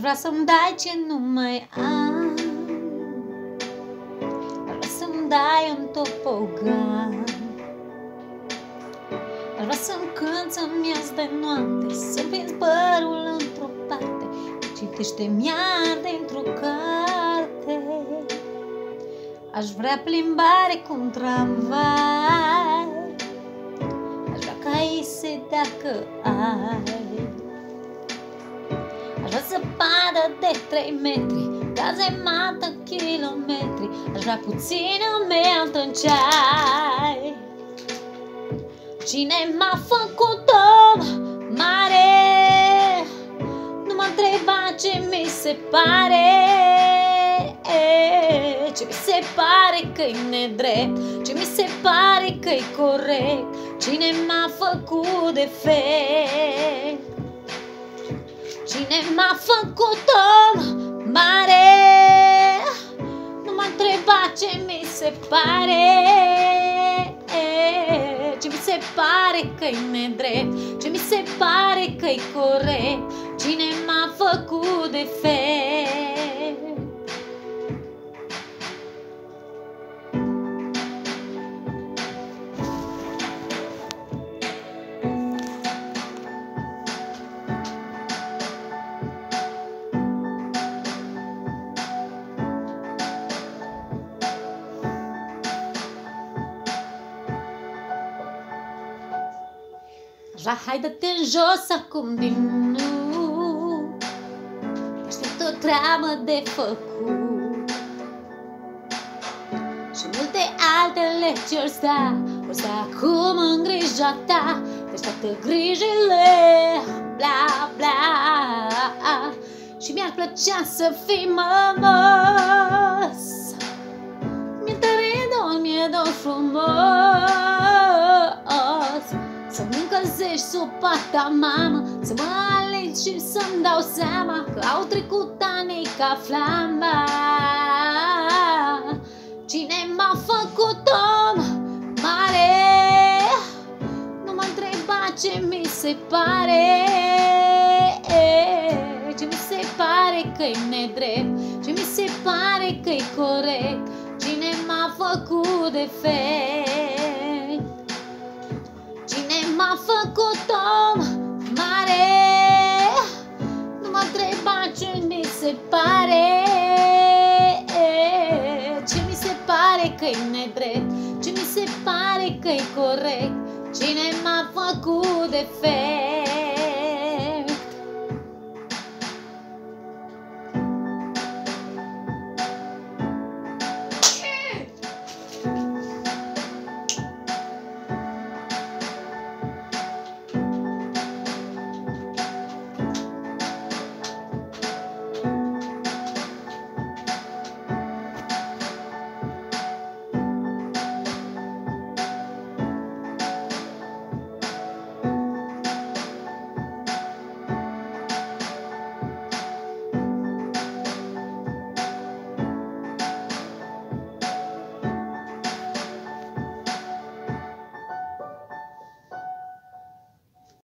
vrea să-mi dai ce nu mai am. Aș vrea să-mi dai un topogan. Aș vrea să-mi cânt, să-mi ies de noapte, să prins părul într-o parte, citește-mi iar dintr-o carte. Aș vrea plimbare cu un tramvai. Aș vrea ca ei se dea că ai. Aș vrea zăpadă de 3 metri, cazemată kilometri. Aș vrea puțină meltă în ceai. Cine m-a făcut om mare? Nu mă întreba ce mi se pare. Ce mi se pare că-i nedrept, ce mi se pare că-i corect. Cine m-a făcut defect? Cine m-a făcut om mare? Nu mă întreba ce mi se pare. Ce mi se pare că-i nedrept, ce mi se pare că-i corect. Cine m-a făcut defect? Hai dă-te în jos acum din nou, aștept o treabă de făcut și multe alte legi ori sta acum în grija ta. Deci toate grijile, bla bla. Și mi-ar plăcea să fii mămos. Mi-e dor frumos. Să-mi încălzești sopa ta, mamă, să mă aleg și să-mi dau seama că au trecut ani ca flamba. Cine m-a făcut om mare? Nu mă întreba ce mi se pare. Ce mi se pare că-i nedrept, ce mi se pare că-i corect. Cine m-a făcut defect? Cine m-a făcut om mare? Nu mă întreba ce mi se pare. Ce mi se pare că-i nedrept, ce mi se pare că-i corect. Cine m-a făcut defect?